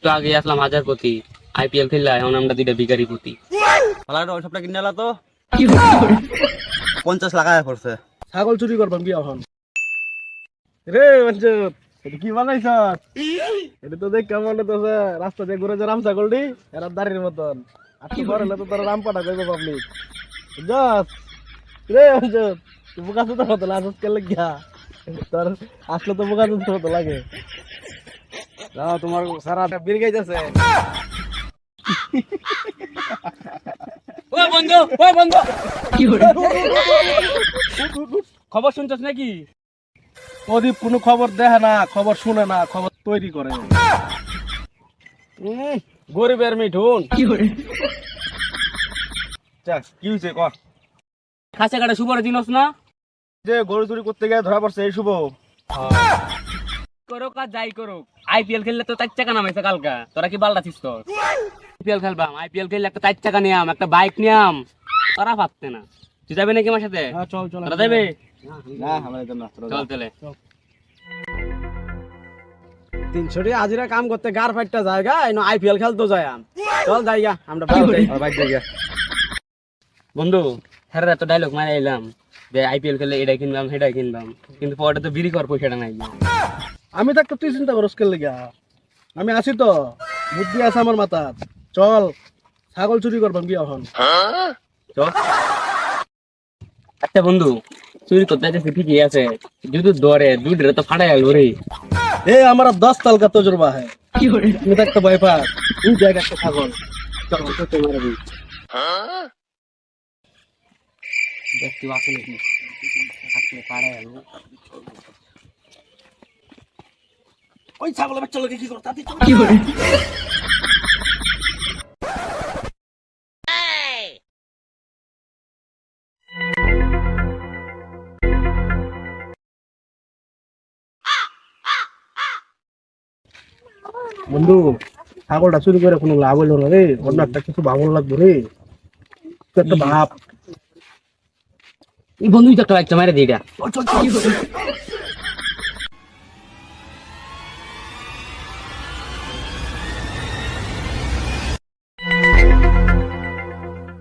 একটু আগে আসলাম হাজারপতি। আইপিএল খেললে এখন আমরা দুইটা ভিখারি পতি। পালাটা ওই সবটা কিনে এলা তো 50 লাগায় পড়ছে। ছাগল চুরি করবাম কি এখন রে মঞ্জুর এটা কি বানাইছ এটা তো দেখ কেমন হতেছে রাস্তা দিয়ে ঘুরে যে রাম ছাগলটি এরা দাঁড়ির মতন আর তো বড় হলে তো তোর রাম পাঠা করবে পাবলিক জাস রে মঞ্জুর তুই বুকা তো হতো না আজকে কেলে গিয়া তোর আসলে তো বুকা তো হতো লাগে যাও তোমার সারাটা বীর গাইতেছে ওই বন্ধু ওই বন্ধু কি হলো? খবর শুনছস নাকি? প্রদীপ কোনো খবর দেখে না, খবর শুনে না, খবর তৈরি করে। গরিবের মিঠুন কি হয়েছে ক খাসা কাটা শুভর জিনিস না যে গরু চুরি করতে গিয়ে ধরা পড়ছে এই শুভ করুক আর যাই করুক, আইপিএল খেললে তো 4 টাকা নামাইছে কালকা। তোরা কি বালটা ছিস? তোর আইপিএল খেলবাম, আইপিএল খেললে একটা 4 টাকা নিয়াম, একটা বাইক নিয়াম, তোরা ভাবতে না। তুই যাবি নাকি আমার সাথে? চল চল তোরা যাবে? না আমরা যেতাম না, চল চলে 300 টাকা হাজিরা কাম করতে গার ফাইটটা জায়গা এনো আইপিএল খেলতে যাইম। চল যাইগা আমরা বাইক যাইগা। বন্ধু হ্যাঁ এত ডায়লগ মারা এলাম যে আইপিএল খেললে এটা কিনলাম সেটা কিনলাম, কিন্তু পরে তো বিড়ি কর পয়সাটা নাই। আমি থাকতে তুই চিন্তা করস কেন লাগা? আমি আছি তো, বুদ্ধি আছে আমার মাথায়। চল ছাগল চুরি করবাম কি এখন? চল। আচ্ছা বন্ধু, চুরি করতে যাচ্ছে ঠিকই আছে, যদি দরে দুধরে তো ফাটাই গেল রে। এ আমার 10 साल का तजुर्बा है। তুমি থাকতে ভয় পা, তুই জায়গা একটা ছাগল চল তো মারবি। দেখতে আসে নাকি আসলে ফাটাই গেল। ওই ছাগলের বাচ্চা লোকে কি করতে কি করে? বন্ধু ছাগলটা চুরি করে কোনো লাভ হইলো না রে, অন্য একটা কিছু ভালো লাগবে রে। তুই একটা ভাব। এই বন্ধুই তো একটা বাচ্চা মারা দিই এটা।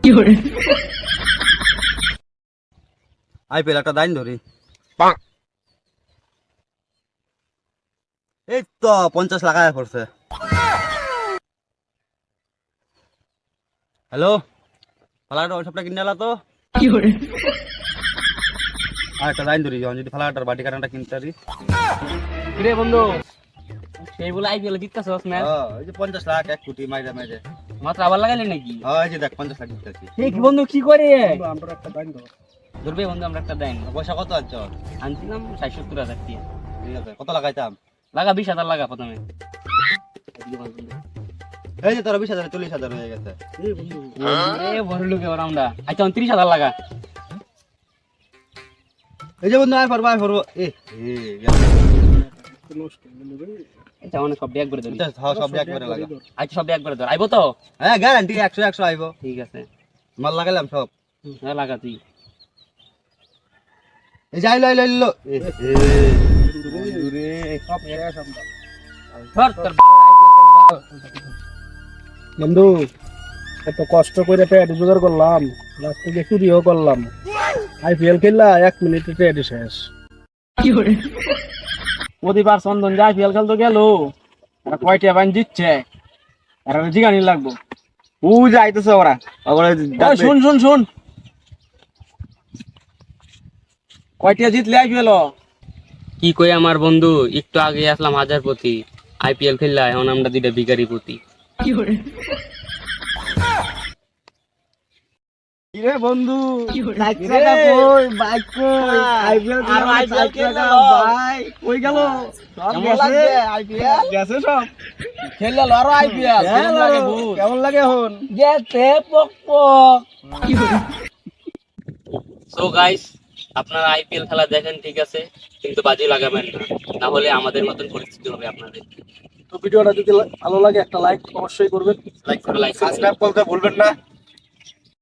কি করে? আইপিএল একটা দাইন ধরি। এই তো 50 লাগায় পড়ছে। হ্যালো পালাটা ওই সবটা কিনে এলা তো কি করে? আর একটা দাইন ধরি যদি ফালাটার বাটি কাটাটা কিনতে পারি। রে বন্ধু সেই বলে আইপিএল জিততাছস ম্যাচ, ওই যে 50 লাখ 1 কোটি মাইরা মাইরে। মাত্র আবার লাগাইলে নাকি? এই যে দেখ 50 লাখ জিততেছি। এই কি বন্ধু কি করে? আমরা একটা দাইন ধর। ধরবে বন্ধু আমরা একটা দেন। পয়সা কত আনছ? আনছিলাম 60-70 হাজার টাকা। ঠিক আছে কত লাগাইতাম? লাগা 20,000 লাগা প্রথমে। এই যে তোর 20,000 40,000 হয়ে গেছে। এই বন্ধু এ বড় লোক এবার আমরা। আচ্ছা 30,000 লাগা। এই যে বন্ধু আয় পড়বো এ নষ্ট বন্ধু রে। আচ্ছা অনেক সব ব্যাগ করে ধরি। সব ব্যাগ করে লাগা। আচ্ছা সব ব্যাগ করে ধর। আইবো তো? হ্যাঁ গ্যারান্টি 100 আইবো। ঠিক আছে। মাল লাগাইলাম সব। হ্যাঁ লাগা তুই। এই যাই লইলো বন্ধু রে সব শেষ আমরা। ধর তোর বন্ধু এত কষ্ট করে পেট জোগাড় করলাম, লাস্ট থেকে চুরিও করলাম। আইপিএল খেললা 1 মিনিটে পেট শেষ। কি করে? প্রতিবার চন্দন যে আইপিএল খেলতে গেল, এরা কয়টা বাইন দিচ্ছে, এরা জিগানি লাগবো। ও যাইতেছে ওরা, শুন শুন শুন, কয়টা জিতলে আইপিএল? কি কই আমার বন্ধু, একটু আগে আসলাম হাজারপতি। আইপিএল খেললে এখন আমরা দুইটা ভিখারি পতি। কি করে? কিরে বন্ধু বাইক কই আইপিএল আর আইপিএল খেললো ভাই কই গেল? সব গেছে আইপিএল গেছে সব খেললে আরো আইপিএল কেমন লাগে এখন? গেছে পক পক। সো গাইস, আপনারা আইপিএল খেলা দেখেন ঠিক আছে, কিন্তু বাজি লাগাবেন না, না হলে আমাদের মতন পরিস্থিতি হবে আপনাদের। তো ভিডিওটা যদি ভালো লাগে একটা লাইক অবশ্যই করবেন, লাইক করে সাবস্ক্রাইব করতে ভুলবেন না।